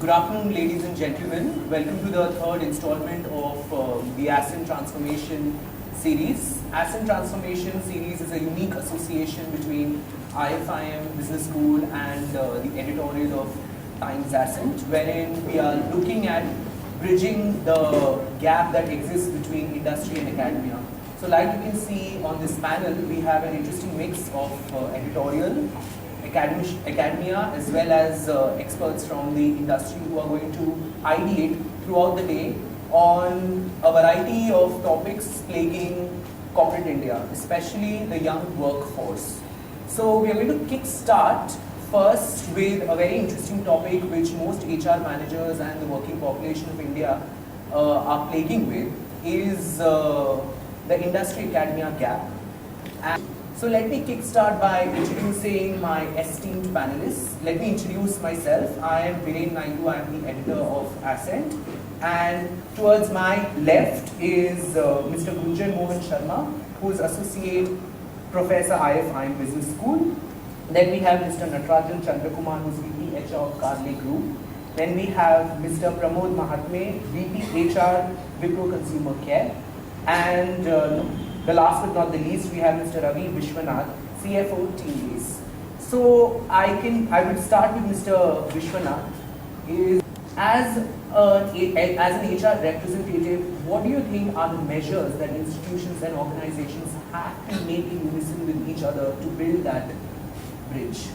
Good afternoon, ladies and gentlemen. Welcome to the third installment of the IFIM Transformation series. IFIM Transformation series is a unique association between IFIM Business School and the editorial of Times Ascent, wherein we are looking at bridging the gap that exists between industry and academia. So like you can see on this panel, we have an interesting mix of editorial, academia, as well as experts from the industry who are going to ideate throughout the day on a variety of topics plaguing corporate India, especially the young workforce. So we are going to kick-start first with a very interesting topic which most HR managers and the working population of India are plaguing with, is the industry-academia gap. So let me kickstart by introducing my esteemed panelists. Let me introduce myself. I am Viren Naidu. I am the editor of Ascent. And towards my left is Mr. Gunjan Mohan Sharma, who is Associate Professor IFIM Business School. Then we have Mr. Natarajan Chandrakumar, who is VP HR of Carley Group. Then we have Mr. Pramod Mahatme, VP HR Wipro Consumer Care. And the last but not the least, we have Mr. Ravi Vishwanath, CFO TAs. So I would start with Mr. Vishwanath. As an HR representative, what do you think are the measures that institutions and organizations have to make in unison with each other to build that bridge?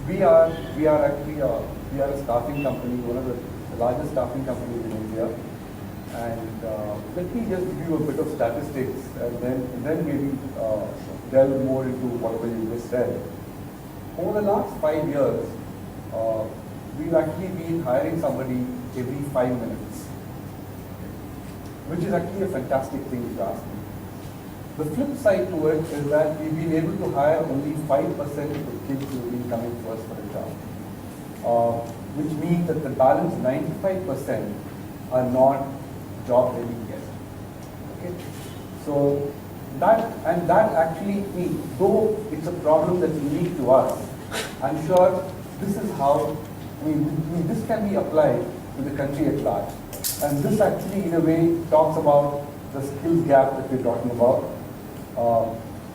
We are actually a staffing company, one of the largest staffing companies in India. And let me just give you a bit of statistics and then maybe delve more into whatever you just said. Over the last 5 years, we've actually been hiring somebody every 5 minutes, which is actually a fantastic thing if you ask me. The flip side to it is that we've been able to hire only 5% of the kids who have been coming first for a job, which means that the balance 95% are not job ready yet. Okay, so that actually, though it's a problem that's unique to us, I'm sure this is how this can be applied to the country at large. And this actually, in a way, talks about the skills gap that we're talking about.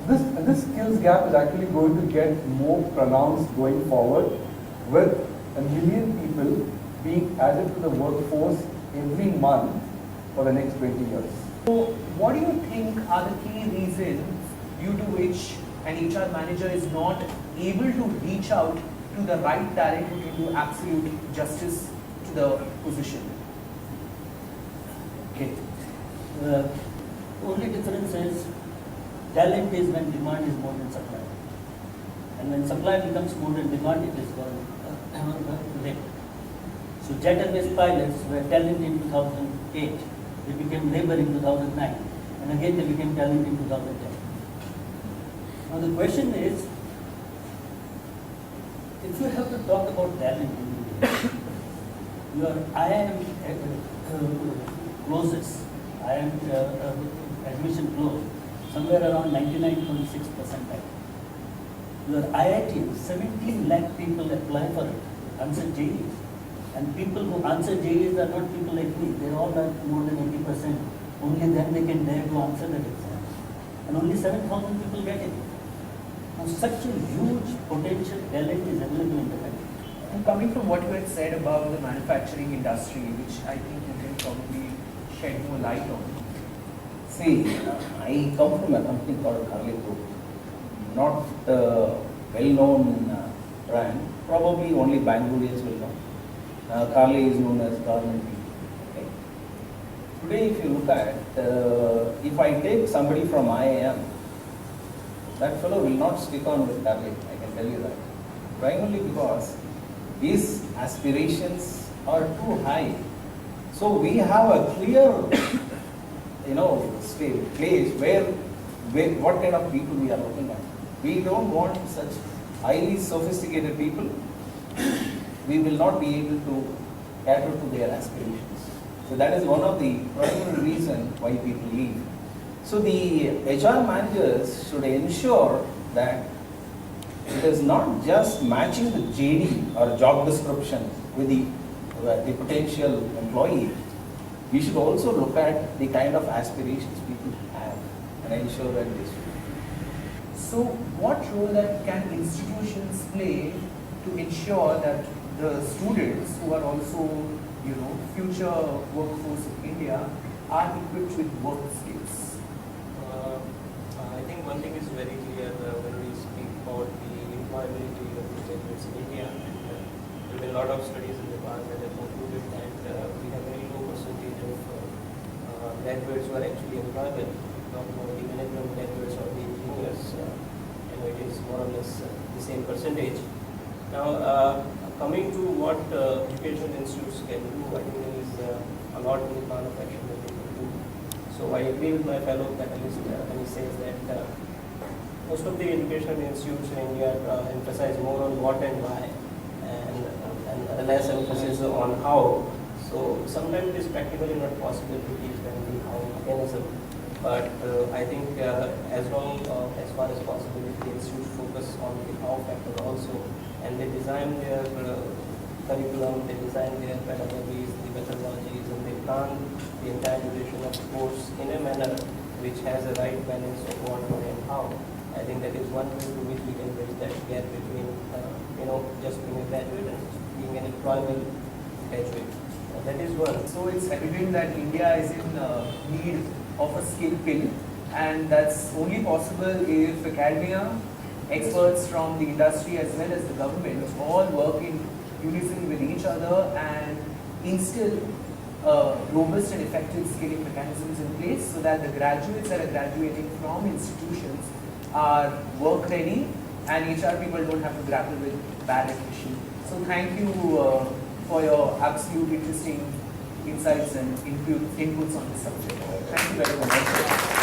This skills gap is actually going to get more pronounced going forward, with 1 million people being added to the workforce every month for the next 20 years. So what do you think are the key reasons due to which an HR manager is not able to reach out to the right talent who can do absolute justice to the position? Okay. The only difference is talent is when demand is more than supply. And when supply becomes more than demand, it is going late. So Jet Airways pilots were talent in 2008. They became labor in 2009, and again they became talent in 2010. Now the question is, if you have to talk about talent in India, your IIM closes, IIM admission closed, somewhere around 99.6%. Your IIT, 17 lakh people apply for it, answer JEEs. And people who answer JEEs are not people like me. They all are more than 80%. Only then they can dare to answer that exam. And only 7,000 people get it. Now such a huge potential talent is available in the country. And coming from what you had said about the manufacturing industry, which I think you can probably shed more light on. See, I come from a company called Carley Group. Not a well-known brand. Probably only Bangaloreans will know. Carley is known as garment. Okay. Today, if you look at, if I take somebody from IIM, that fellow will not stick on with Carley. I can tell you that. Primarily because his aspirations are too high. So we have a clear, place where what kind of people we are looking at. We don't want such highly sophisticated people. We will not be able to cater to their aspirations. So that is one of the primary reasons why people leave. So the HR managers should ensure that it is not just matching the JD or job description with the potential employee. We should also look at the kind of aspirations people have and ensure that they should. So what role that can institutions play to ensure that the students who are also, future workforce of India are equipped with work skills? I think one thing is very clear when we speak about the employability of the graduates in India. And, there have been a lot of studies in the past that have concluded that we have very low percentage of graduates who are actually employable. Not about the management graduates or the engineers. It is more or less the same percentage. Now, coming to what education institutes can do, I think there is a lot in the plan of action that they can do. So I agree with my fellow panelist when he says that most of the educational institutes in India emphasize more on what and why, and less emphasis on how. So sometimes it is practically not possible to teach them the how mechanism. But I think as long as far as possible, if the institutes focus on the how factor also, and they design their curriculum, they design their pedagogies, the methodologies, and they plan the entire duration of the course in a manner which has a right balance of what, when, and how. I think that is one way to which we can bridge that gap between, just being a graduate and being an employable graduate. That is one. So it's evident that India is in need of a skill pill, and that's only possible if academia, experts from the industry as well as the government all work in unison with each other and instill robust and effective skilling mechanisms in place so that the graduates that are graduating from institutions are work ready and HR people don't have to grapple with bad attrition. So thank you for your absolute interesting insights and inputs on this subject. Thank you very much.